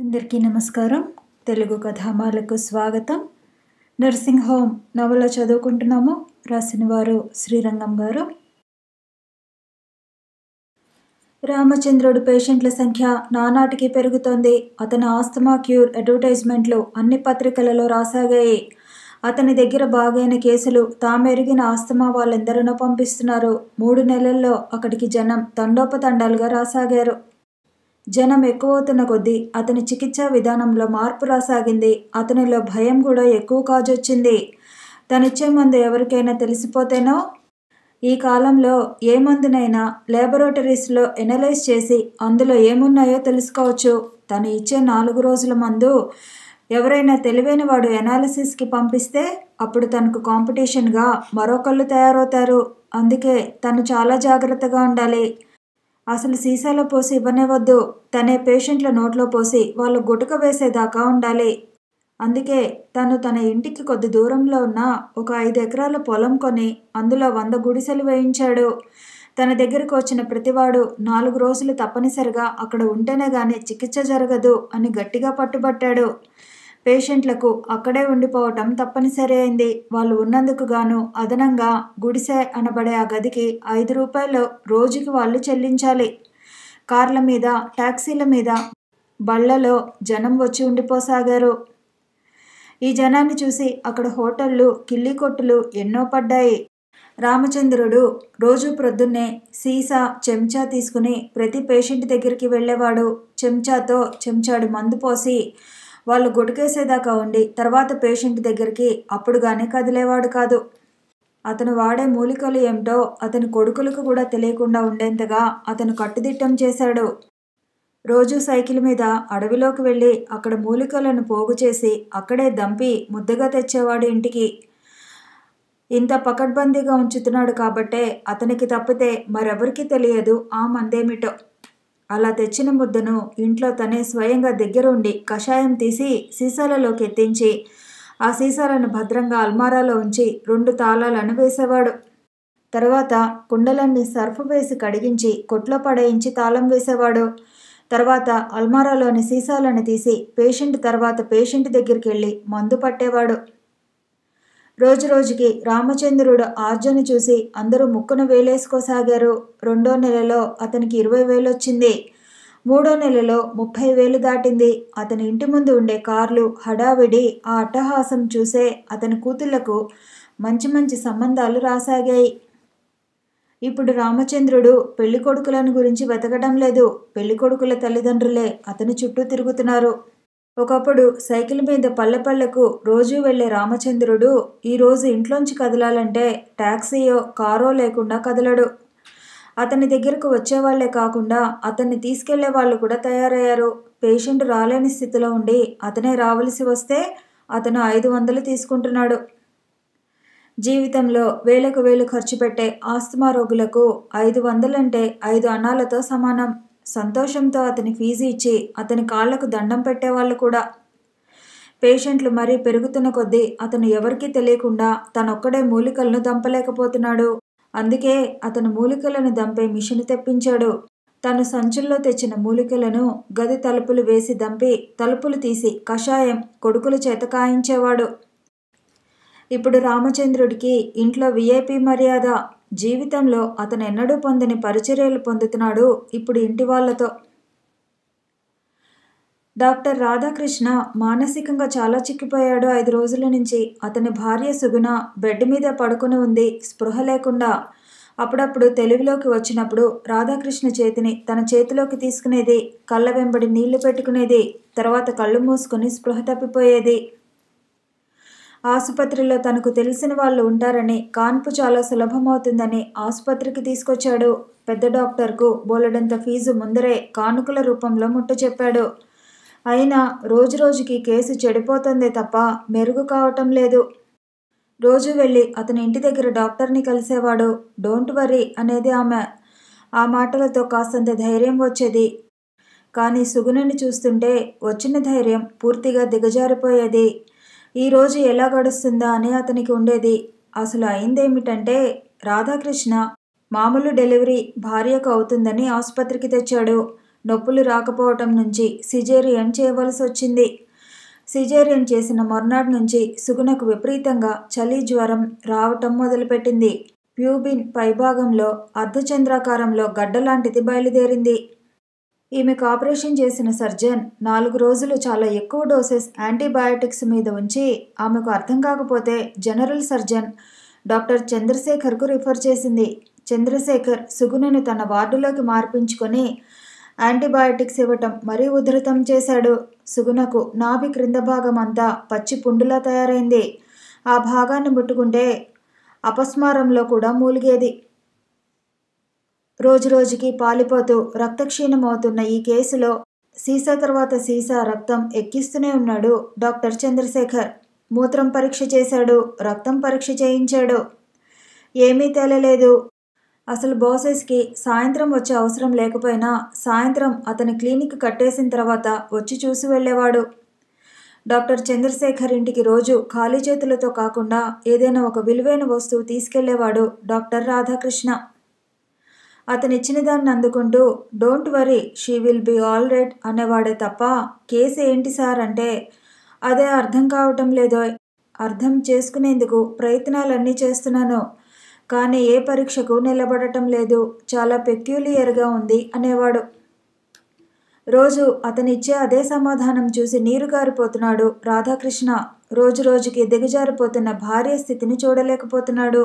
అందరికీ నమస్కారం. తెలుగు కథామాలకు స్వాగతం. నర్సింగ్ హోమ్ నవల చదువుకుంటున్నాము. రాసిన వారు శ్రీరంగం గారు. రామచంద్రుడు పేషెంట్ల సంఖ్య నానాటికి పెరుగుతోంది. అతని ఆస్తమా క్యూర్ అడ్వర్టైజ్మెంట్లు అన్ని పత్రికలలో రాసాగాయి. అతని దగ్గర బాగైన కేసులు తామెరిగిన ఆస్తమా వాళ్ళెందరినో పంపిస్తున్నారు. 3 నెలల్లో అక్కడికి జనం తండోపతండాలుగా రాసాగారు. జనం ఎక్కువవుతున్న కొద్దీ అతని చికిత్సా విధానంలో మార్పు రాసాగింది. అతనిలో భయం కూడా ఎక్కువ కాజొచ్చింది. తనిచ్చే మందు ఎవరికైనా తెలిసిపోతేనో, ఈ కాలంలో ఏ మందునైనా లేబొరేటరీస్లో ఎనలైజ్ చేసి అందులో ఏమున్నాయో తెలుసుకోవచ్చు. తను ఇచ్చే 4 రోజుల మందు ఎవరైనా తెలివైన వాడు ఎనాలిసిస్కి పంపిస్తే అప్పుడు తనకు కాంపిటీషన్గా మరొకళ్ళు తయారవుతారు. అందుకే తను చాలా జాగ్రత్తగా ఉండాలి. అసలు సీసాలో పోసి ఇవ్వనేవద్దు. తనే పేషెంట్ల నోట్లో పోసి వాళ్ళు గుటక వేసేదాకా ఉండాలి. అందుకే తను తన ఇంటికి కొద్ది దూరంలో ఉన్న ఒక 5 ఎకరాల పొలం కొని అందులో 100 గుడిసెలు వేయించాడు. తన దగ్గరకు వచ్చిన ప్రతివాడు 4 రోజులు తప్పనిసరిగా అక్కడ ఉంటేనే గాని చికిత్స జరగదు అని గట్టిగా పట్టుబట్టాడు. పేషెంట్లకు అక్కడే ఉండిపోవటం తప్పనిసరి అయింది. వాళ్ళు ఉన్నందుకు గాను అదనంగా గుడిసె అనబడే ఆ గదికి 5 రూపాయలు రోజుకి వాళ్ళు చెల్లించాలి. కార్ల మీద, టాక్సీల మీద, బళ్లలో జనం వచ్చి ఉండిపోసాగారు. ఈ జనాన్ని చూసి అక్కడ హోటళ్ళు, కిల్లీ కొట్టులు ఎన్నో పడ్డాయి. రామచంద్రుడు రోజు ప్రొద్దున్నే సీసా, చెంచా తీసుకుని ప్రతి పేషెంట్ దగ్గరికి వెళ్ళేవాడు. చెంచాతో చెంచాడు మందు పోసి వాళ్ళు గుటకేసేదాకా ఉండి తర్వాత పేషెంట్ దగ్గరికి అప్పుడు గానీ కదిలేవాడు కాదు. అతను వాడే మూలికలు ఏమిటో అతని కొడుకులకు కూడా తెలియకుండా ఉండేంతగా అతను కట్టుదిట్టం చేశాడు. రోజూ సైకిల్ మీద అడవిలోకి వెళ్ళి అక్కడ మూలికలను పోగు చేసి అక్కడే దంపి ముద్దగా తెచ్చేవాడు ఇంటికి. ఇంత పకడ్బందీగా ఉంచుతున్నాడు కాబట్టే అతనికి తప్పితే మరెవరికీ తెలియదు ఆ మందేమిటో. అలా తెచ్చిన ముద్దను ఇంట్లో తనే స్వయంగా దగ్గరుండి కషాయం తీసి సీసాలలోకి ఎత్తించి ఆ సీసాలను భద్రంగా అల్మారాలో ఉంచి 2 తాళాలను వేసేవాడు. తర్వాత కుండలన్నీ సర్ఫ్ వేసి కడిగించి కొట్లో పడేయించి తాళం వేసేవాడు. తర్వాత అల్మారాలోని సీసాలను తీసి పేషెంట్ తర్వాత పేషెంట్ దగ్గరికి వెళ్ళి మందు పట్టేవాడు. రోజురోజుకి రామచంద్రుడు ఆర్జను చూసి అందరూ ముక్కున వేలేసుకోసాగారు. 2వ నెలలో అతనికి 20,000 వచ్చింది. 3వ నెలలో 30,000 దాటింది. అతని ఇంటి ముందు ఉండే కార్లు, హడావిడి, ఆ అట్టహాసం చూసే అతని కూతుళ్లకు మంచి మంచి సంబంధాలు రాసాగాయి. ఇప్పుడు రామచంద్రుడు పెళ్లికొడుకులను గురించి వెతకడం లేదు. పెళ్లికొడుకుల తల్లిదండ్రులే అతని చుట్టూ తిరుగుతున్నారు. ఒకప్పుడు సైకిల్ మీద పల్లెపల్లెకు రోజూ వెళ్లే రామచంద్రుడు ఈరోజు ఇంట్లోంచి కదలాలంటే టాక్సీయో, కారో లేకుండా కదలడు. అతని దగ్గరకు వచ్చేవాళ్లే కాకుండా అతన్ని తీసుకెళ్లే వాళ్ళు కూడా తయారయ్యారు. పేషెంట్ రాలేని స్థితిలో ఉండి అతనే రావలసి వస్తే అతను 500 తీసుకుంటున్నాడు. జీవితంలో వేలకు వేలు ఖర్చు పెట్టే ఆస్తమా రోగులకు 500 అంటే 5 అణాలతో సమానం. సంతోషంతో అతని ఫీజు ఇచ్చి అతని కాళ్లకు దండం పెట్టేవాళ్ళు కూడా. పేషెంట్లు మరీ పెరుగుతున్న కొద్దీ అతను ఎవరికీ తెలియకుండా తనొక్కడే మూలికలను దంపలేకపోతున్నాడు. అందుకే అతను మూలికలను దంపే మిషను తెప్పించాడు. తను సంచుల్లో తెచ్చిన మూలికలను గది తలుపులు వేసి దంపి తలుపులు తీసి కషాయం కొడుకుల చేత కాయించేవాడు. ఇప్పుడు రామచంద్రుడికి ఇంట్లో విఐపి మర్యాద. జీవితంలో అతను ఎన్నడూ పొందని పరిచర్యలు పొందుతున్నాడు ఇప్పుడు ఇంటి వాళ్లతో. డాక్టర్ రాధాకృష్ణ మానసికంగా చాలా చిక్కిపోయాడు 5 రోజుల నుంచి. అతని భార్య సుగుణ బెడ్ మీద పడుకుని ఉంది, స్పృహ లేకుండా. అప్పుడప్పుడు తెలివిలోకి వచ్చినప్పుడు రాధాకృష్ణ చేతిని తన చేతిలోకి తీసుకునేది, కళ్ళ వెంబడి నీళ్లు పెట్టుకునేది, తర్వాత కళ్ళు మూసుకుని స్పృహ తప్పిపోయేది. ఆసుపత్రిలో తనకు తెలిసిన వాళ్ళు ఉంటారని, కాన్పు చాలా సులభమవుతుందని ఆసుపత్రికి తీసుకొచ్చాడు. పెద్ద డాక్టర్కు బోలెడంత ఫీజు ముందరే కానుకల రూపంలో ముట్టచెప్పాడు. అయినా రోజురోజుకి కేసు చెడిపోతుందే తప్ప మెరుగు కావటం లేదు. రోజు వెళ్ళి అతని ఇంటి దగ్గర డాక్టర్ని కలిసేవాడు. డోంట్ వరీ అనేది ఆమె. ఆ మాటలతో కాస్తంత ధైర్యం వచ్చేది. కానీ సుగుణని చూస్తుంటే వచ్చిన ధైర్యం పూర్తిగా దిగజారిపోయేది. ఈరోజు ఎలా గడుస్తుందా అని అతనికి ఉండేది. అసలు అయిందేమిటంటే రాధాకృష్ణ మామూలు డెలివరీ భార్యకు అవుతుందని ఆసుపత్రికి తెచ్చాడు. నొప్పులు రాకపోవటం నుంచి సిజేరియన్ చేయవలసి వచ్చింది. సిజేరియన్ చేసిన మర్నాడు నుంచి సుగుణకు విపరీతంగా చలి జ్వరం రావటం మొదలుపెట్టింది. ప్యూబిన్ పైభాగంలో అర్ధచంద్రాకారంలో గడ్డలాంటిది బయలుదేరింది. ఈమెకు ఆపరేషన్ చేసిన సర్జన్ 4 రోజులు చాలా ఎక్కువ డోసెస్ యాంటీబయాటిక్స్ మీద ఉంచి ఆమెకు అర్థం కాకపోతే జనరల్ సర్జన్ డాక్టర్ చంద్రశేఖర్కు రిఫర్ చేసింది. చంద్రశేఖర్ సుగుణను తన వార్డులోకి మార్పించుకొని యాంటీబయాటిక్స్ ఇవ్వటం మరీ ఉధృతం చేశాడు. సుగుణకు నాభి క్రింద భాగం అంతా పచ్చి పుండులా తయారైంది. ఆ భాగాన్ని ముట్టుకుంటే అపస్మారంలో కూడా మూలిగేది. రోజురోజుకి పాలిపోతూ రక్తక్షీణమవుతున్న ఈ కేసులో సీసా తర్వాత సీసా రక్తం ఎక్కిస్తూనే ఉన్నాడు డాక్టర్ చంద్రశేఖర్. మూత్రం పరీక్ష చేశాడు, రక్తం పరీక్ష చేయించాడు. ఏమీ తేలలేదు. అసలు బాసెస్కి సాయంత్రం వచ్చే అవసరం లేకపోయినా సాయంత్రం అతని క్లినిక్ కట్టేసిన తర్వాత వచ్చి చూసి వెళ్ళేవాడు. డాక్టర్ చంద్రశేఖర్ ఇంటికి రోజు ఖాళీ చేతులతో కాకుండా ఏదైనా ఒక విలువైన వస్తువు తీసుకెళ్లేవాడు డాక్టర్ రాధాకృష్ణ. అతనిచ్చిన దాన్ని అందుకుంటూ don't worry she will be all right అనేవాడే తప్ప కేసు ఏంటి సార్ అంటే అదే అర్థం కావటం లేదో, అర్థం చేసుకునేందుకు ప్రయత్నాలన్నీ చేస్తున్నాను, కానీ ఏ పరీక్షకు నిలబడటం లేదు, చాలా పెక్యులియర్గా ఉంది అనేవాడు. రోజు అతనిచ్చే అదే సమాధానం చూసి నీరు గారిపోతున్నాడు రాధాకృష్ణ. రోజు రోజుకి దిగజారిపోతున్న భార్య స్థితిని చూడలేకపోతున్నాడు.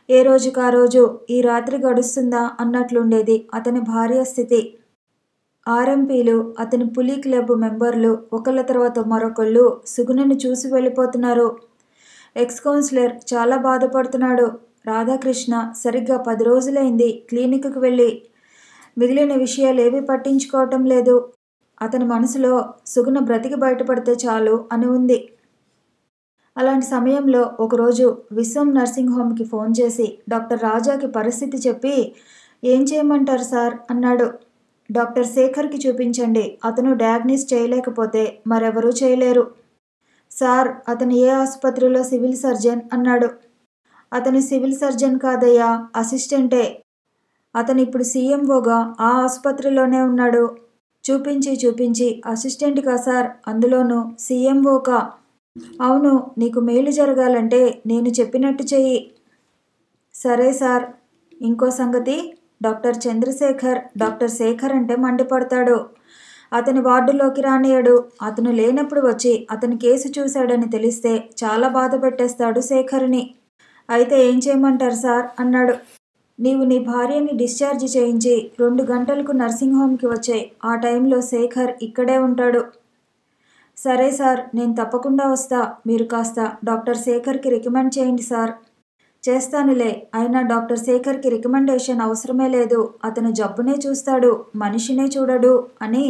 ఏ రోజుకా రోజు ఈ రాత్రి గడుస్తుందా అన్నట్లుండేది అతని భార్య స్థితి. ఆర్ఎంపీలు, అతని పులి క్లబ్ మెంబర్లు ఒకళ్ళ తర్వాత మరొకళ్ళు సుగుణను చూసి వెళ్ళిపోతున్నారు. ఎక్స్ కౌన్సిలర్ చాలా బాధపడుతున్నాడు. రాధాకృష్ణ సరిగ్గా 10 రోజులైంది క్లినిక్కి వెళ్ళి. మిగిలిన విషయాలేవీ పట్టించుకోవటం లేదు. అతని మనసులో సుగుణ బ్రతికి బయటపడితే చాలు అని ఉంది. అలాంటి సమయంలో ఒకరోజు విశ్వం నర్సింగ్ హోమ్కి ఫోన్ చేసి డాక్టర్ రాజాకి పరిస్థితి చెప్పి ఏం చేయమంటారు సార్ అన్నాడు. డాక్టర్ శేఖర్కి చూపించండి, అతను డయాగ్నోస్ చేయలేకపోతే మరెవరూ చేయలేరు. సార్ అతను ఏ ఆసుపత్రిలో సివిల్ సర్జన్ అన్నాడు. అతను సివిల్ సర్జన్ కాదయ్యా, అసిస్టెంటే. అతను ఇప్పుడు సీఎంఓగా ఆ ఆసుపత్రిలోనే ఉన్నాడు. చూపించి అసిస్టెంట్గా సార్, అందులోనూ సీఎంఓకా? అవును, నీకు మేలు జరగాలంటే నేను చెప్పినట్టు చెయ్యి. సరే సార్. ఇంకో సంగతి, డాక్టర్ చంద్రశేఖర్ డాక్టర్ శేఖర్ అంటే మండిపడతాడు. అతని వార్డులోకి రానియడు. అతను లేనప్పుడు వచ్చి అతని కేసు చూశాడని తెలిస్తే చాలా బాధ పెట్టేస్తాడు శేఖర్ని. అయితే ఏం చేయమంటారు సార్ అన్నాడు. నీవు నీ భార్యని డిశ్చార్జ్ చేయించి 2 గంటలకు నర్సింగ్ హోమ్కి వచ్చాయి. ఆ టైంలో శేఖర్ ఇక్కడే ఉంటాడు. సరే సార్, నేను తప్పకుండా వస్తా. మీరు కాస్త డాక్టర్ శేఖర్కి రికమెండ్ చేయండి సార్. చేస్తానులే. అయినా డాక్టర్ శేఖర్కి రికమెండేషన్ అవసరమే లేదు. అతను జబ్బునే చూస్తాడు, మనిషినే చూడడు అని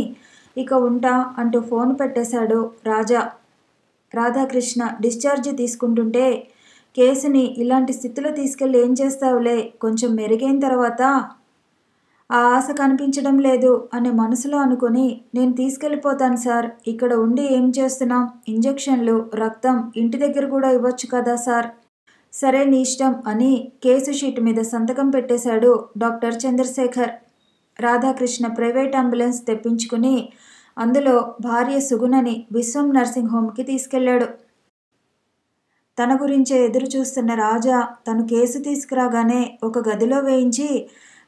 ఇక ఉంటా అంటూ ఫోన్ పెట్టేశాడు రాజా. రాధాకృష్ణ డిశ్చార్జ్ తీసుకుంటుంటే కేసుని ఇలాంటి స్థితిలో తీసుకెళ్ళి ఏం చేస్తావులే, కొంచెం మెరుగైన తర్వాత ఆ ఆశ కనిపించడం లేదు అని మనసులో అనుకుని నేను తీసుకెళ్ళిపోతాను సార్, ఇక్కడ ఉండి ఏం చేస్తున్నాం, ఇంజెక్షన్లు రక్తం ఇంటి దగ్గర కూడా ఇవ్వచ్చు కదా సార్. సరే నీ ఇష్టం అని కేసు షీట్ మీద సంతకం పెట్టేశాడు doctor Chandrashekar. Radhakrishna private ambulance తెప్పించుకుని అందులో భార్య సుగుణని విశ్వం నర్సింగ్ హోమ్కి తీసుకెళ్లాడు. తన గురించే ఎదురు చూస్తున్న రాజా తను కేసు తీసుకురాగానే ఒక గదిలో వేయించి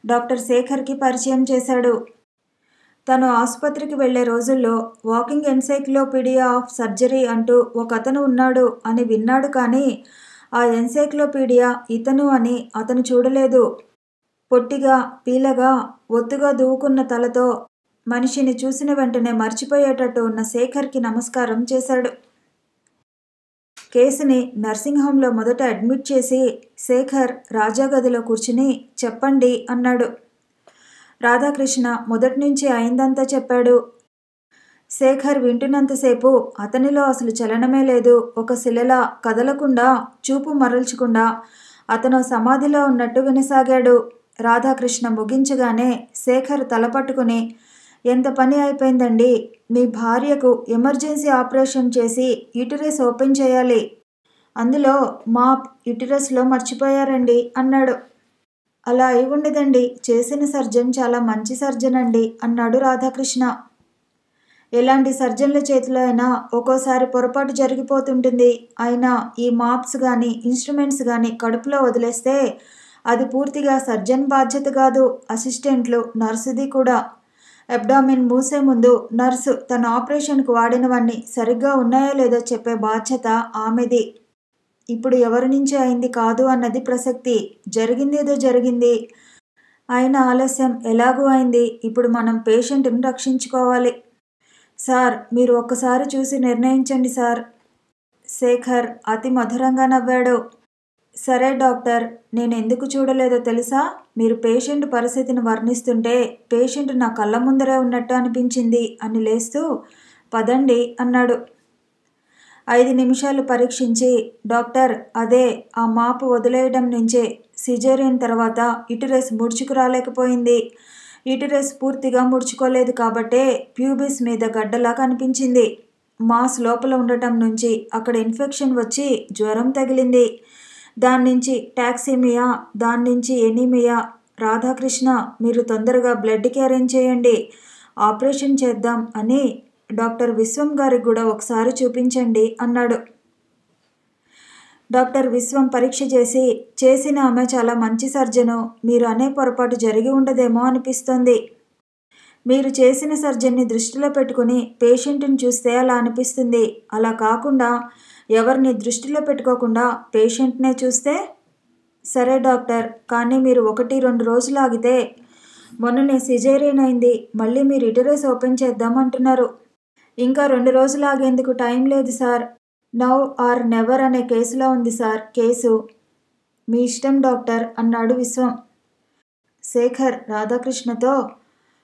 డాక్టర్ శేఖర్కి పరిచయం చేశాడు. తను ఆసుపత్రికి వెళ్లే రోజుల్లో వాకింగ్ ఎన్సైక్లోపీడియా ఆఫ్ సర్జరీ అంటూ ఒక అతను ఉన్నాడు అని విన్నాడు, కానీ ఆ ఎన్సైక్లోపీడియా ఇతను అని అతను చూడలేదు. పొట్టిగా, పీలగా, ఒత్తుగా దూకున్న తలతో మనిషిని చూసిన వెంటనే మర్చిపోయేటట్టు ఉన్న శేఖర్కి నమస్కారం చేశాడు. కేసుని నర్సింగ్ హోమ్లో మొదట అడ్మిట్ చేసి శేఖర్ రాజా గదిలో కూర్చుని చెప్పండి అన్నాడు. రాధాకృష్ణ మొదటి నుంచి అయిందంతా చెప్పాడు. శేఖర్ వింటున్నంతసేపు అతనిలో అసలు చలనమే లేదు. ఒక శిలలా కదలకుండా, చూపు మరల్చకుండా అతను సమాధిలో ఉన్నట్టు వినసాగాడు. రాధాకృష్ణ ముగించగానే శేఖర్ తల పట్టుకుని ఎంత పని అయిపోయిందండి, మీ భార్యకు ఎమర్జెన్సీ ఆపరేషన్ చేసి యూటరస్ ఓపెన్ చేయాలి, అందులో మాప్ యూటరస్లో మర్చిపోయారండి అన్నాడు. అలా అయి ఉండదండి. చేసిన సర్జన్ చాలా మంచి సర్జన్ అండి అన్నాడు రాధాకృష్ణ. ఎలాంటి సర్జన్ల చేతిలో అయినా ఒక్కోసారి పొరపాటు జరిగిపోతుంటుంది. అయినా ఈ మాప్స్ కానీ ఇన్స్ట్రుమెంట్స్ కానీ కడుపులో వదిలేస్తే అది పూర్తిగా సర్జన్ బాధ్యత కాదు, అసిస్టెంట్లు, నర్సుది కూడా. అబ్డామిన్ మూసే ముందు నర్సు తన ఆపరేషన్కు వాడినవన్నీ సరిగ్గా ఉన్నాయో లేదో చెప్పే బాధ్యత ఆమెది. ఇప్పుడు ఎవరి నుంచి అయింది కాదు అన్నది ప్రసక్తి. జరిగిందేదో జరిగింది. అయిన ఆలస్యం ఎలాగూ అయింది. ఇప్పుడు మనం పేషెంట్ని రక్షించుకోవాలి. సార్, మీరు ఒక్కసారి చూసి నిర్ణయించండి సార్. శేఖర్ అతి మధురంగా నవ్వాడు. సరే డాక్టర్, నేను ఎందుకు చూడలేదో తెలుసా? మీరు పేషెంట్ పరిస్థితిని వర్ణిస్తుంటే పేషెంట్ నా కళ్ళ ముందరే ఉన్నట్టు అనిపించింది అని లేస్తూ పదండి అన్నాడు. 5 నిమిషాలు పరీక్షించి, డాక్టర్, అదే ఆ మాపు వదిలేయడం నుంచే సిజేరియన్ తర్వాత యుటెరస్ ముడుచుకు రాలేకపోయింది. యుటెరస్ పూర్తిగా ముడుచుకోలేదు కాబట్టే ప్యూబిస్ మీద గడ్డలా కనిపించింది. మాస్ లోపల ఉండటం నుంచి అక్కడ ఇన్ఫెక్షన్ వచ్చి జ్వరం తగిలింది. దాని నుంచి టాక్సిమియా, దాని నుంచి ఎనీమియా. రాధాకృష్ణ, మీరు తొందరగా బ్లడ్కి అరేంజ్ చేయండి. ఆపరేషన్ చేద్దాం అని డాక్టర్ విశ్వం గారికి కూడా ఒకసారి చూపించండి అన్నాడు. డాక్టర్ విశ్వం పరీక్ష చేసిన ఆమె చాలా మంచి సర్జను. మీరు అనే పొరపాటు జరిగి ఉండదేమో అనిపిస్తోంది. మీరు చేసిన సర్జన్ని దృష్టిలో పెట్టుకుని పేషెంట్ని చూస్తే అలా అనిపిస్తుంది. అలా కాకుండా ఎవరిని దృష్టిలో పెట్టుకోకుండా పేషెంట్నే చూస్తే? సరే డాక్టర్, కానీ మీరు 1-2 రోజులు ఆగితే, మొన్ననే సిజేరియన్ అయింది, మళ్ళీ మీరు యుటెరస్ ఓపెన్ చేద్దాం అంటున్నారు. ఇంకా 2 రోజులు ఆగేందుకు టైం లేదు సార్. నౌ ఆర్ నెవర్ అనే కేసులో ఉంది సార్ కేసు. మీ ఇష్టం డాక్టర్ అన్నాడు విశ్వం. శేఖర్ రాధాకృష్ణతో,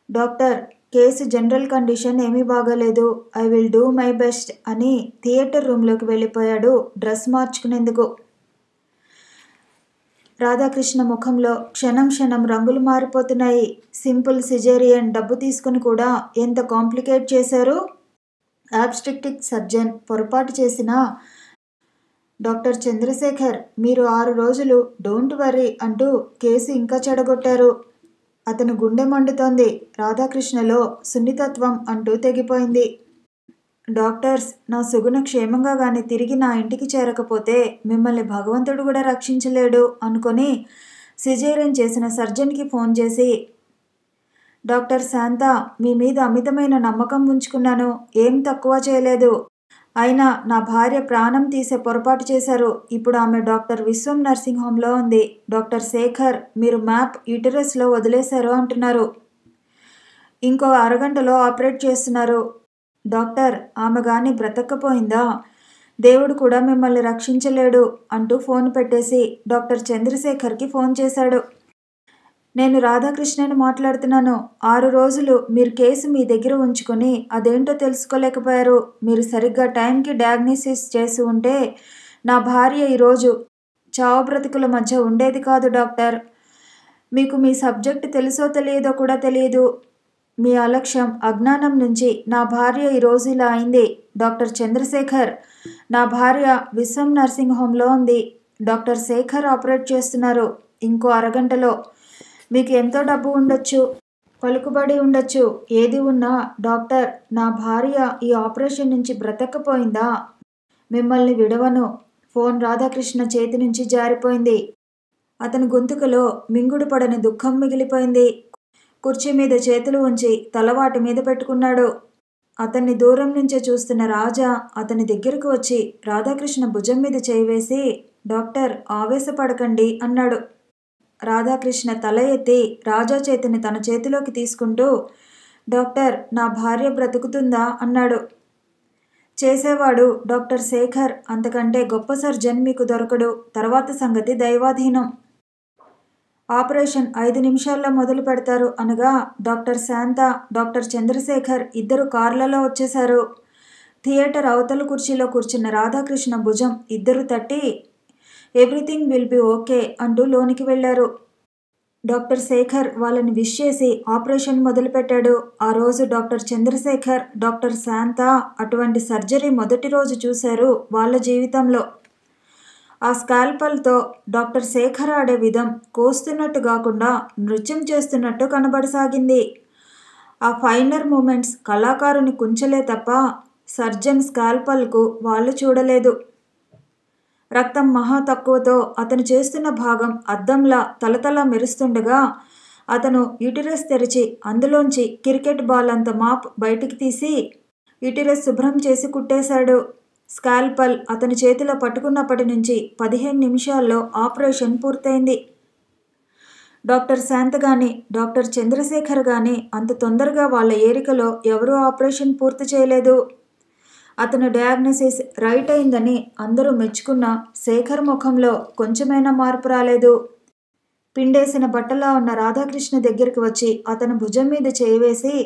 డాక్టర్, కేసు జనరల్ కండిషన్ ఏమీ బాగాలేదు. I will do my best అని థియేటర్ రూమ్లోకి వెళ్ళిపోయాడు డ్రెస్ మార్చుకునేందుకు. రాధాకృష్ణ ముఖంలో క్షణం క్షణం రంగులు మారిపోతున్నాయి. సింపుల్ సిజేరియన్ డబ్బు తీసుకుని కూడా ఎంత కాంప్లికేట్ చేశారు. ఆబ్స్టెటిక్ సర్జన్ పొరపాటు చేసిన డాక్టర్ చంద్రశేఖర్, మీరు 6 రోజులు డోంట్ వర్రీ అంటూ కేసు ఇంకా చెడగొట్టారు. అతను గుండె మండుతోంది. రాధాకృష్ణలో సున్నితత్వం అంటూ తెగిపోయింది. డాక్టర్స్, నా సుగుణ క్షేమంగా కానీ తిరిగి నా ఇంటికి చేరకపోతే మిమ్మల్ని భగవంతుడు కూడా రక్షించలేడు అనుకొని సిజేరియన్ చేసిన సర్జన్కి ఫోన్ చేసి, డాక్టర్ శాంత, మీ మీద అమితమైన నమ్మకం ఉంచుకున్నాను. ఏం తక్కువ చేయలేదు. అయినా నా భార్య ప్రాణం తీసే పొరపాటు చేశారు. ఇప్పుడు ఆమె డాక్టర్ విశ్వం నర్సింగ్ హోమ్లో ఉంది. డాక్టర్ శేఖర్, మీరు మ్యాప్ యుటెరస్లో వదిలేశారు అంటున్నారు. ఇంకో అరగంటలో ఆపరేట్ చేస్తున్నారు. డాక్టర్, ఆమె కానీ బ్రతక్కపోయిందా? దేవుడు కూడా మిమ్మల్ని రక్షించలేడు అంటూ ఫోన్ పెట్టేసి డాక్టర్ చంద్రశేఖర్కి ఫోన్ చేశాడు. నేను రాధాకృష్ణని మాట్లాడుతున్నాను. 6 రోజులు మీరు కేసు మీ దగ్గర ఉంచుకొని అదేంటో తెలుసుకోలేకపోయారు. మీరు సరిగ్గా టైంకి డయాగ్నోసిస్ చేసి ఉంటే నా భార్య ఈరోజు చావు బ్రతుకుల మధ్య ఉండేది కాదు డాక్టర్. మీకు మీ సబ్జెక్ట్ తెలుసో తెలియదో కూడా తెలియదు. మీ అలక్ష్యం, అజ్ఞానం నుంచి నా భార్య ఈరోజు ఇలా అయింది. డాక్టర్ చంద్రశేఖర్, నా భార్య విశ్వం నర్సింగ్ హోమ్లో ఉంది. డాక్టర్ శేఖర్ ఆపరేట్ చేస్తున్నారు. ఇంకో అరగంటలో. మీకు ఎంతో డబ్బు ఉండొచ్చు, పలుకుబడి ఉండొచ్చు, ఏది ఉన్నా డాక్టర్, నా భార్య ఈ ఆపరేషన్ నుంచి బ్రతకపోయిందా? మిమ్మల్ని విడవను. ఫోన్ రాధాకృష్ణ చేతి నుంచి జారిపోయింది. అతని గొంతుకలో మింగుడు పడని దుఃఖం మిగిలిపోయింది. కుర్చీ మీద చేతులు ఉంచి తలవాటి మీద పెట్టుకున్నాడు. అతన్ని దూరం నుంచే చూస్తున్న రాజా అతని దగ్గరకు వచ్చి రాధాకృష్ణ భుజం మీద చేయి వేసి, డాక్టర్, ఆవేశపడకండి అన్నాడు. రాధాకృష్ణ తల ఎత్తి రాజా చేతిని తన చేతిలోకి తీసుకుంటూ, డాక్టర్, నా భార్య బ్రతుకుతుందా అన్నాడు. చేసేవాడు డాక్టర్ శేఖర్. అంతకంటే గొప్ప సర్జన్ మీకు దొరకడు. తర్వాత సంగతి దైవాధీనం. ఆపరేషన్ 5 నిమిషాల్లో మొదలు పెడతారు అనగా డాక్టర్ శాంత, డాక్టర్ చంద్రశేఖర్ ఇద్దరు కార్లలో వచ్చేశారు. థియేటర్ అవతల కుర్చీలో కూర్చున్న రాధాకృష్ణ భుజం ఇద్దరు తట్టి, ఎవ్రీథింగ్ విల్ బి ఓకే అంటూ లోనికి వెళ్లారు. డాక్టర్ శేఖర్ వాళ్ళని విష్ చేసి ఆపరేషన్ మొదలుపెట్టాడు. ఆ రోజు డాక్టర్ చంద్రశేఖర్, డాక్టర్ శాంత అటువంటి సర్జరీ మొదటి రోజు చూశారు వాళ్ళ జీవితంలో. ఆ స్కాల్పల్తో డాక్టర్ శేఖర్ ఆడే విధం కోస్తున్నట్టు కాకుండా నృత్యం చేస్తున్నట్టు కనబడసాగింది. ఆ ఫైనర్ మూమెంట్స్ కళాకారుని కుంచలే తప్ప సర్జన్ స్కాల్పల్కు వాళ్ళు చూడలేదు. రక్తం మహా తక్కువతో అతను చేస్తున్న భాగం అద్దంలా తలతలా మెరుస్తుండగా అతను యూటిరస్ తెరిచి అందులోంచి క్రికెట్ బాల్ అంత మాప్ బయటికి తీసి యూటిరస్ శుభ్రం చేసి కుట్టేశాడు. స్కాల్పల్ అతని చేతిలో పట్టుకున్నప్పటి నుంచి 15 నిమిషాల్లో ఆపరేషన్ పూర్తయింది. డాక్టర్ శాంత గాని డాక్టర్ చంద్రశేఖర్ గాని అంత తొందరగా వాళ్ళ ఏరికలో ఎవరూ ఆపరేషన్ పూర్తి చేయలేదు. అతను డయాగ్నోసిస్ రైట్ అయిందని అందరూ మెచ్చుకున్న శేఖర్ ముఖంలో కొంచెమైనా మార్పు రాలేదు. పిండేసిన బట్టలా ఉన్న రాధాకృష్ణ దగ్గరికి వచ్చి అతను భుజం మీద చేయి వేసి,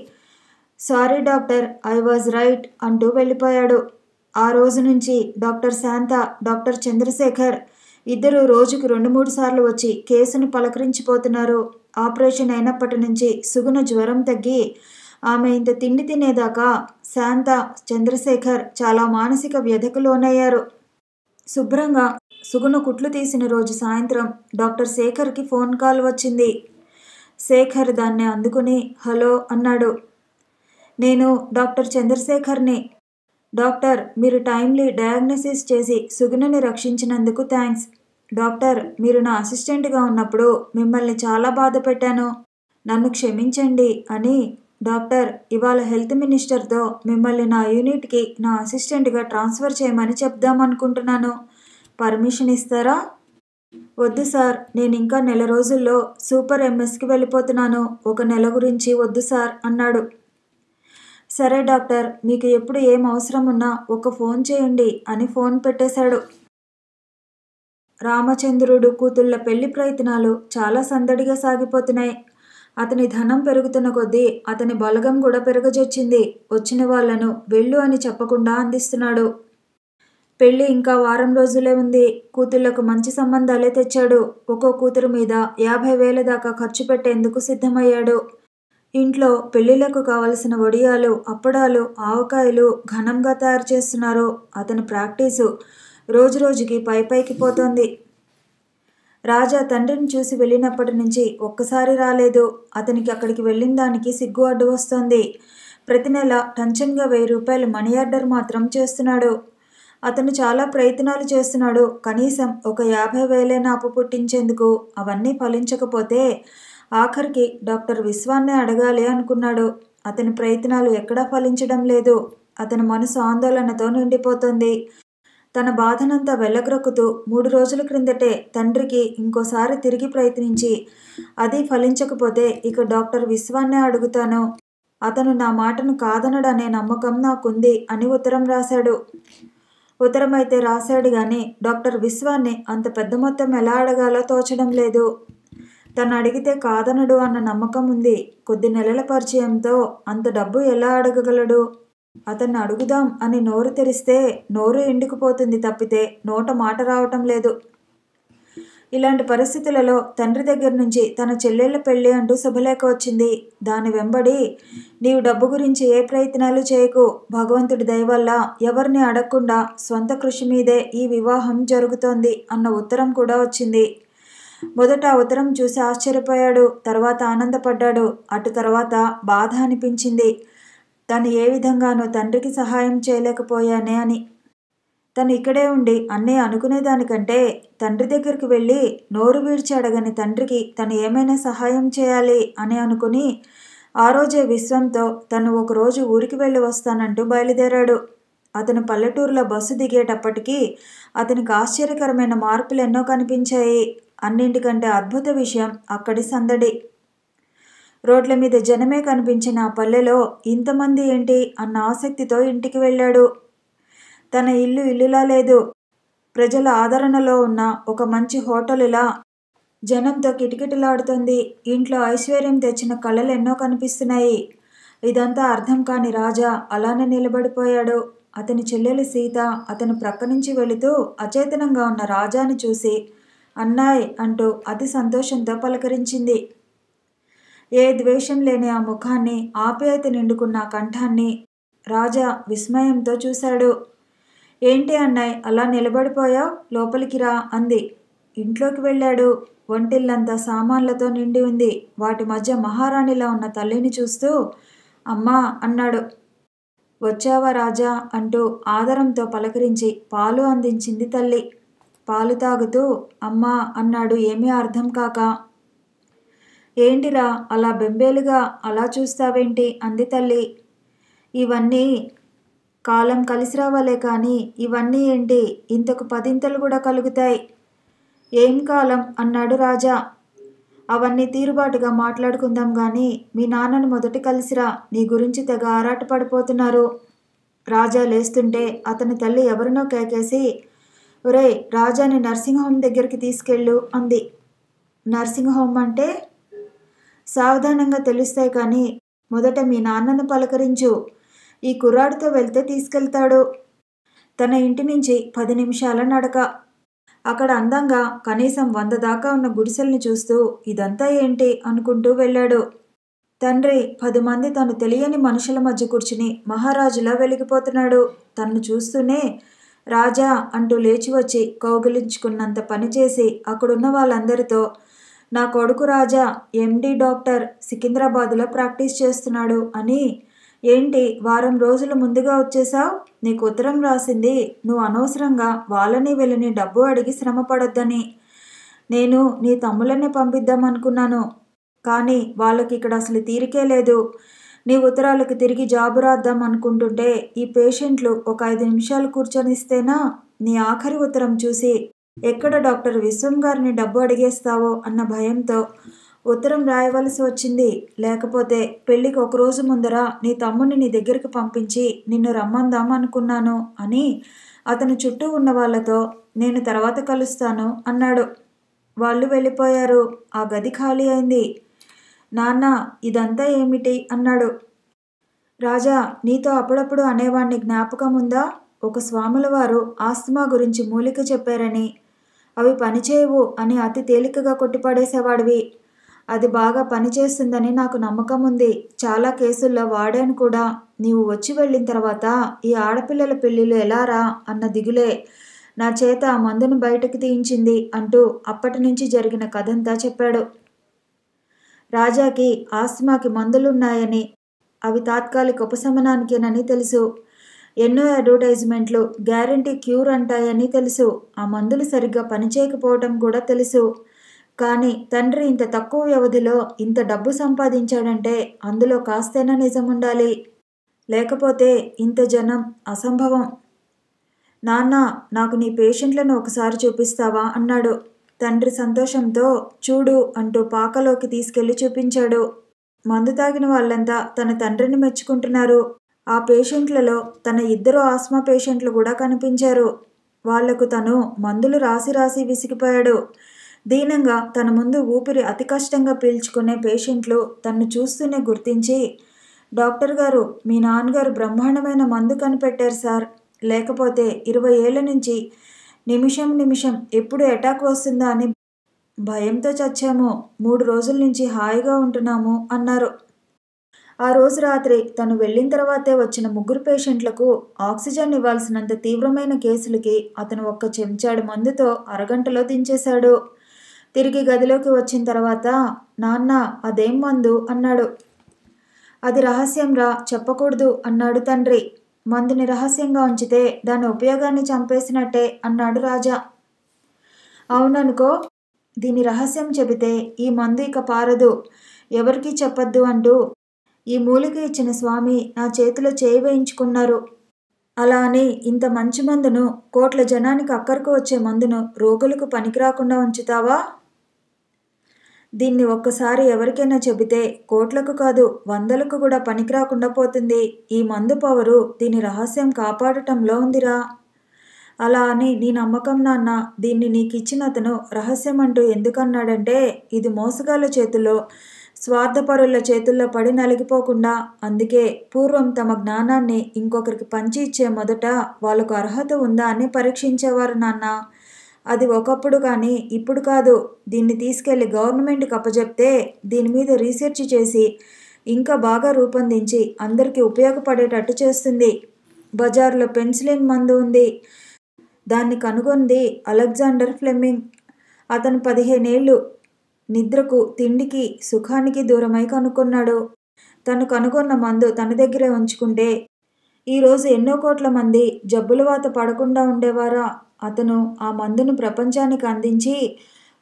sorry doctor, I was right అంటూ వెళ్ళిపోయాడు. ఆ రోజు నుంచి డాక్టర్ శాంత, డాక్టర్ చంద్రశేఖర్ ఇద్దరు రోజుకు 2-3 సార్లు వచ్చి కేసును పలకరించిపోతున్నారు. ఆపరేషన్ అయినప్పటి నుంచి సుగుణ జ్వరం తగ్గి ఆమె ఇంత తిండి తినేదాకా శాంత, చంద్రశేఖర్ చాలా మానసిక వ్యధకు లోనయ్యారు. శుభ్రంగా సుగుణ కుట్లు తీసిన రోజు సాయంత్రం డాక్టర్ శేఖర్కి ఫోన్ కాల్ వచ్చింది. శేఖర్ దాన్ని అందుకుని హలో అన్నాడు. నేను డాక్టర్ చంద్రశేఖర్ని. డాక్టర్, మీరు టైమ్లీ డయాగ్నోసిస్ చేసి సుగుణని రక్షించినందుకు థ్యాంక్స్. డాక్టర్, మీరు నా అసిస్టెంట్గా ఉన్నప్పుడు మిమ్మల్ని చాలా బాధ పెట్టాను, నన్ను క్షమించండి అని డాక్టర్ ఇవాళ హెల్త్ మినిస్టర్తో మిమ్మల్ని నా యూనిట్కి నా అసిస్టెంట్గా ట్రాన్స్ఫర్ చేయమని చెప్దామనుకుంటున్నాను. పర్మిషన్ ఇస్తారా? వద్దు సార్, నేను ఇంకా 1 రోజుల్లో సూపర్ ఎంఎస్కి వెళ్ళిపోతున్నాను. 1 నెల గురించి వద్దు సార్ అన్నాడు. సరే డాక్టర్, మీకు ఎప్పుడు ఏం అవసరం ఉన్నా ఒక ఫోన్ చేయండి అని ఫోన్ పెట్టేశాడు. రామచంద్రుడు కూతుళ్ళ పెళ్లి ప్రయత్నాలు చాలా సందడిగా సాగిపోతున్నాయి. అతని ధనం పెరుగుతున్న కొద్దీ అతని బలగం కూడా పెరగజొచ్చింది. వచ్చిన వాళ్లను వెళ్ళు అని చెప్పకుండా అందిస్తున్నాడు. పెళ్లి ఇంకా వారం రోజులే ఉంది. కూతుళ్లకు మంచి సంబంధాలే తెచ్చాడు. ఒక్కో కూతురు మీద 50,000 దాకా ఖర్చు పెట్టేందుకు సిద్ధమయ్యాడు. ఇంట్లో పెళ్లిళ్లకు కావలసిన వడియాలు, అప్పడాలు, ఆవకాయలు ఘనంగా తయారు చేస్తున్నారు. అతని ప్రాక్టీసు రోజురోజుకి పైకి పోతోంది. రాజా తండ్రిని చూసి వెళ్ళినప్పటి నుంచి ఒక్కసారి రాలేదు. అతనికి అక్కడికి వెళ్ళిన దానికి సిగ్గు అడ్డు వస్తోంది. ప్రతి నెల టంచన్గా 1000 రూపాయలు మనీ ఆర్డర్ మాత్రం చేస్తున్నాడు. అతను చాలా ప్రయత్నాలు చేస్తున్నాడు. కనీసం ఒక 50,000 అప్పు పుట్టించేందుకు. అవన్నీ ఫలించకపోతే ఆఖరికి డాక్టర్ విశ్వాన్నే అడగాలి అనుకున్నాడు. అతని ప్రయత్నాలు ఎక్కడా ఫలించడం లేదు. అతని మనసు ఆందోళనతో నిండిపోతుంది. తన బాధనంతా వెళ్ళగ్రక్కుతూ 3 రోజుల క్రిందటే తండ్రికి ఇంకోసారి తిరిగి ప్రయత్నించి అది ఫలించకపోతే ఇక డాక్టర్ విశ్వాన్నే అడుగుతాను, అతను నా మాటను కాదనడనే నమ్మకం నాకుంది అని ఉత్తరం రాశాడు. ఉత్తరమైతే రాశాడు గాని డాక్టర్ విశ్వాన్ని అంత పెద్ద మొత్తం ఎలా అడగాలో తోచడం లేదు. తను అడిగితే కాదనడు అన్న నమ్మకం ఉంది. కొద్ది నెలల పరిచయంతో అంత డబ్బు ఎలా అడగగలడు? అతన్ని అడుగుదాం అని నోరు తెరిస్తే నోరు ఎండుకుపోతుంది తప్పితే నోట మాట రావటం లేదు. ఇలాంటి పరిస్థితులలో తండ్రి దగ్గర నుంచి తన చెల్లెళ్ల పెళ్లి అంటూ శుభలేఖ వచ్చింది. దాని వెంబడి నీవు డబ్బు గురించి ఏ ప్రయత్నాలు చేయకు, భగవంతుడి దయ వల్ల ఎవరిని అడగకుండా స్వంత కృషి మీదే ఈ వివాహం జరుగుతోంది అన్న ఉత్తరం కూడా వచ్చింది. మొదట ఆ ఉత్తరం చూసి ఆశ్చర్యపోయాడు. తర్వాత ఆనందపడ్డాడు. అటు తర్వాత బాధ అనిపించింది. తను ఏ విధంగానూ తండ్రికి సహాయం చేయలేకపోయానే అని. తను ఇక్కడే ఉండి అన్నీ అనుకునేదానికంటే తండ్రి దగ్గరికి వెళ్ళి నోరు వీడ్చి అడగని తండ్రికి తను ఏమైనా సహాయం చేయాలి అని అనుకుని ఆ రోజే విశ్వంతో తను ఒకరోజు ఊరికి వెళ్ళి వస్తానంటూ బయలుదేరాడు. అతను పల్లెటూరులో బస్సు దిగేటప్పటికీ అతనికి ఆశ్చర్యకరమైన మార్పులు ఎన్నో కనిపించాయి. అన్నింటికంటే అద్భుత విషయం అక్కడి సందడి. రోడ్ల మీద జనమే కనిపించిన ఆ పల్లెలో ఇంతమంది ఏంటి అన్న ఆసక్తితో ఇంటికి వెళ్ళాడు. తన ఇల్లు ఇల్లులా లేదు. ప్రజల ఆదరణలో ఉన్న ఒక మంచి హోటలులా జనంతో కిటకిటలాడుతోంది. ఇంట్లో ఐశ్వర్యం తెచ్చిన కళలు ఎన్నో కనిపిస్తున్నాయి. ఇదంతా అర్థం కాని రాజా అలానే నిలబడిపోయాడు. అతని చెల్లెలు సీత అతని ప్రక్క నుంచి వెళుతూ అచేతనంగా ఉన్న రాజాని చూసి అన్నాయ్ అంటూ అతి సంతోషంతో పలకరించింది. ఏ ద్వేషం లేని ఆ ముఖాన్ని, ఆప్యాయత నిండుకున్న కంఠాన్ని రాజా విస్మయంతో చూశాడు. ఏంటి అన్నయ్య అలా నిలబడిపోయావు, లోపలికి రా అంది. ఇంట్లోకి వెళ్ళాడు. ఒంటిల్లంతా సామాన్లతో నిండి ఉంది. వాటి మధ్య మహారాణిలా ఉన్న తల్లిని చూస్తూ అమ్మా అన్నాడు. వచ్చావా రాజా అంటూ ఆదరంతో పలకరించి పాలు అందించింది తల్లి. పాలు తాగుతూ అమ్మా అన్నాడు ఏమీ అర్థం కాక. ఏంటిరా అలా బెంబేలుగా అలా చూస్తావేంటి అంది తల్లి. ఇవన్నీ కాలం కలిసి రావాలే కానీ ఇవన్నీ ఏంటి, ఇంతకు పదింతలు కూడా కలుగుతాయి. ఏం కాలం అన్నాడు రాజా. అవన్నీ తీరుబాటుగా మాట్లాడుకుందాం గాని మీ నాన్నను మొదటి కలిసిరా, నీ గురించి తెగ ఆరాట పడిపోతున్నారు. రాజా లేస్తుంటే అతని తల్లి ఎవరినో కేకేసి, ఒరేయ్ రాజాని నర్సింగ్ హోమ్ దగ్గరికి తీసుకెళ్ళు అంది. నర్సింగ్ హోమ్ అంటే? సావధానంగా తెలుస్తాయి కానీ మొదట మీ నాన్నను పలకరించు. ఈ కుర్రాడితో వెళ్తే తీసుకెళ్తాడు. తన ఇంటి నుంచి 10 నిమిషాల నడక. అక్కడ అందంగా కనీసం 100 దాకా ఉన్న గుడిసెల్ని చూస్తూ ఇదంతా ఏంటి అనుకుంటూ వెళ్ళాడు. తండ్రి 10 మంది తను తెలియని మనుషుల మధ్య కూర్చుని మహారాజులా వెలిగిపోతున్నాడు. తన్ను చూస్తూనే రాజా అంటూ లేచి వచ్చి కౌగిలించుకున్నంత పనిచేసి అక్కడున్న వాళ్ళందరితో, నా కొడుకు రాజా ఎండి డాక్టర్ సికింద్రాబాదులో ప్రాక్టీస్ చేస్తున్నాడు అని. ఏంటి వారం రోజులు ముందుగా వచ్చేసావు? నీకు ఉత్తరం రాసింది నువ్వు అనవసరంగా వాళ్ళని వీళ్ళని డబ్బు అడిగి శ్రమ పడొద్దని. నేను నీ తమ్ములనే పంపిద్దామనుకున్నాను కానీ వాళ్ళకి ఇక్కడ అసలు తీరికే లేదు. నీ ఉత్తరాలకు తిరిగి జాబు రాద్దాం అనుకుంటుంటే ఈ పేషెంట్లు ఒక 5 నిమిషాలు కూర్చొనిస్తేనా నీ ఆఖరి ఉత్తరం చూసి ఎక్కడ డాక్టర్ విశ్వం గారిని డబ్బు అడిగేస్తావో అన్న భయంతో ఉత్తరం రాయవలసి వచ్చింది. లేకపోతే పెళ్ళికి ఒకరోజు ముందర నీ తమ్ముడిని నీ దగ్గరికి పంపించి నిన్ను రమ్మందాం అనుకున్నాను అని అతని చుట్టూ ఉన్న వాళ్ళతో నేను తర్వాత కలుస్తాను అన్నాడు. వాళ్ళు వెళ్ళిపోయారు. ఆ గది ఖాళీ అయింది. నాన్న ఇదంతా ఏమిటి అన్నాడు. రాజా నీతో అప్పుడప్పుడు అనేవాణ్ణి జ్ఞాపకం ఉందా? ఒక స్వాముల వారు ఆస్తమా గురించి మూలిక చెప్పారని, అవి పనిచేయవు అని అతి తేలికగా కొట్టిపడేసేవాడివి. అది బాగా పనిచేస్తుందని నాకు నమ్మకం ఉంది. చాలా కేసుల్లో వాడాను కూడా. నీవు వచ్చి వెళ్ళిన తర్వాత ఈ ఆడపిల్లల పెళ్ళిళ్ళు ఎలారా అన్న దిగులే నా చేత ఆ మందును బయటకు తీయించింది అంటూ అప్పటి నుంచి జరిగిన కథంతా చెప్పాడు. రాజాకి ఆస్తమాకి మందులున్నాయని, అవి తాత్కాలిక ఉపశమనానికేనని తెలుసు. ఎన్నో అడ్వర్టైజ్మెంట్లు గ్యారంటీ క్యూర్ అంటాయని తెలుసు. ఆ మందులు సరిగ్గా పనిచేయకపోవటం కూడా తెలుసు. కానీ తండ్రి ఇంత తక్కువ వ్యవధిలో ఇంత డబ్బు సంపాదించాడంటే అందులో కాస్తైనా నిజం ఉండాలి. లేకపోతే ఇంత జనం అసంభవం. నాన్న నాకు నీ పేషెంట్లను ఒకసారి చూపిస్తావా అన్నాడు. తండ్రి సంతోషంతో చూడు అంటూ పాకలోకి తీసుకెళ్లి చూపించాడు. మందు తాగిన వాళ్ళంతా తన తండ్రిని మెచ్చుకుంటున్నారు. ఆ పేషెంట్లలో తన 2 ఆస్మా పేషెంట్లు కూడా కనిపించారు. వాళ్లకు తను మందులు రాసి రాసి విసిగిపోయాడు. దీనంగా తన ముందు ఊపిరి అతి కష్టంగా పీల్చుకునే పేషెంట్లు తన్ను చూస్తూనే గుర్తించి, డాక్టర్ గారు మీ నాన్నగారు బ్రహ్మాండమైన మందు కనిపెట్టారు సార్. లేకపోతే 20 ఏళ్ల నుంచి నిమిషం నిమిషం ఎప్పుడు అటాక్ వస్తుందా అని భయంతో చచ్చాము. 3 రోజుల నుంచి హాయిగా ఉంటున్నాము అన్నారు. ఆ రోజు రాత్రి తను వెళ్ళిన తర్వాతే వచ్చిన 3 పేషెంట్లకు ఆక్సిజన్ ఇవ్వాల్సినంత తీవ్రమైన కేసులకి అతను 1 చెంచాడు మందుతో అరగంటలో దించేశాడు. తిరిగి గదిలోకి వచ్చిన తర్వాత నాన్న అదేం మందు అన్నాడు. అది రహస్యం రా, చెప్పకూడదు అన్నాడు తండ్రి. మందుని రహస్యంగా ఉంచితే దాని ఉపయోగాన్ని చంపేసినట్టే అన్నాడు రాజా. అవుననుకో, దీని రహస్యం చెబితే ఈ మందు ఇక పారదు, ఎవరికీ చెప్పద్దు అంటూ ఈ మూలిక ఇచ్చిన స్వామి నా చేతిలో చేయి వేయించుకున్నారు. అలా అని ఇంత మంచి మందును, కోట్ల జనానికి అక్కరకు వచ్చే మందును రోగులకు పనికిరాకుండా ఉంచుతావా? దీన్ని ఒక్కసారి ఎవరికైనా చెబితే కోట్లకు కాదు 100లకు కూడా పనికిరాకుండా పోతుంది. ఈ మందు పవరు దీని రహస్యం కాపాడటంలో ఉందిరా. అలా అని నీ నమ్మకం నాన్న. దీన్ని నీకిచ్చిన అతను రహస్యం అంటూ ఎందుకన్నాడంటే ఇది మోసగాళ్ళ చేతుల్లో, స్వార్థపరుల చేతుల్లో పడి నలిగిపోకుండా. అందుకే పూర్వం తమ జ్ఞానాన్ని ఇంకొకరికి పంచి ఇచ్చే మొదట వాళ్ళకు అర్హత ఉందా అని పరీక్షించేవారు నాన్న. అది ఒకప్పుడు కానీ ఇప్పుడు కాదు. దీన్ని తీసుకెళ్లి గవర్నమెంట్కి అప్పచెప్తే దీని మీద రీసెర్చ్ చేసి ఇంకా బాగా రూపొందించి అందరికీ ఉపయోగపడేటట్టు చేస్తుంది. బజార్లో పెన్సిలిన్ మందు ఉంది. దాన్ని కనుగొంది అలెగ్జాండర్ ఫ్లెమింగ్. అతను 15 ఏళ్ళు నిద్రకు, తిండికి, సుఖానికి దూరమై కనుక్కున్నాడు. తను కనుగొన్న మందు తన దగ్గరే ఉంచుకుంటే ఈరోజు ఎన్నో కోట్ల మంది జబ్బులవాత పడకుండా ఉండేవారా? అతను ఆ మందును ప్రపంచానికి అందించి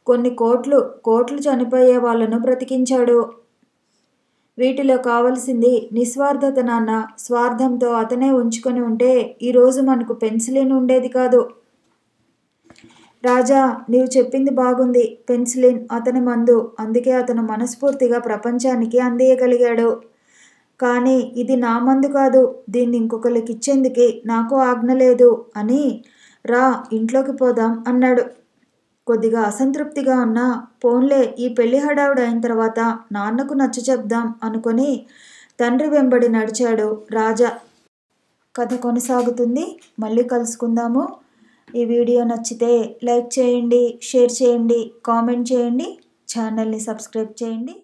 కొన్ని కోట్లు చనిపోయే వాళ్ళను బ్రతికించాడు. వీటిలో కావలసింది నిస్వార్థత నాన్న. స్వార్థంతో అతనే ఉంచుకొని ఉంటే ఈరోజు మనకు పెన్సిలిన్ ఉండేది కాదు. రాజా, నీవు చెప్పింది బాగుంది. పెన్సిలిన్ అతని మందు. అందుకే అతను మనస్ఫూర్తిగా ప్రపంచానికి అందియగలిగాడు. కానీ ఇది నా మందు కాదు. దీన్ని ఇంకొకరికి ఇచ్చేందుకు నాకు ఆజ్ఞ లేదు అని. రా, ఇంట్లోకి పోదాం అన్నాడు. కొద్దిగా అసంతృప్తిగా ఉన్నా పోన్లే, ఈ పెళ్లి హడావుడి అయిన తర్వాత నాన్నకు నచ్చ చెప్దాం అనుకొని తండ్రి వెంబడి నడిచాడు రాజా. కథ కొనసాగుతుంది. మళ్ళీ కలుసుకుందాము. ఈ వీడియో నచ్చితే లైక్ చేయండి, షేర్ చేయండి, కామెంట్ చేయండి, ఛానల్ని సబ్స్క్రైబ్ చేయండి.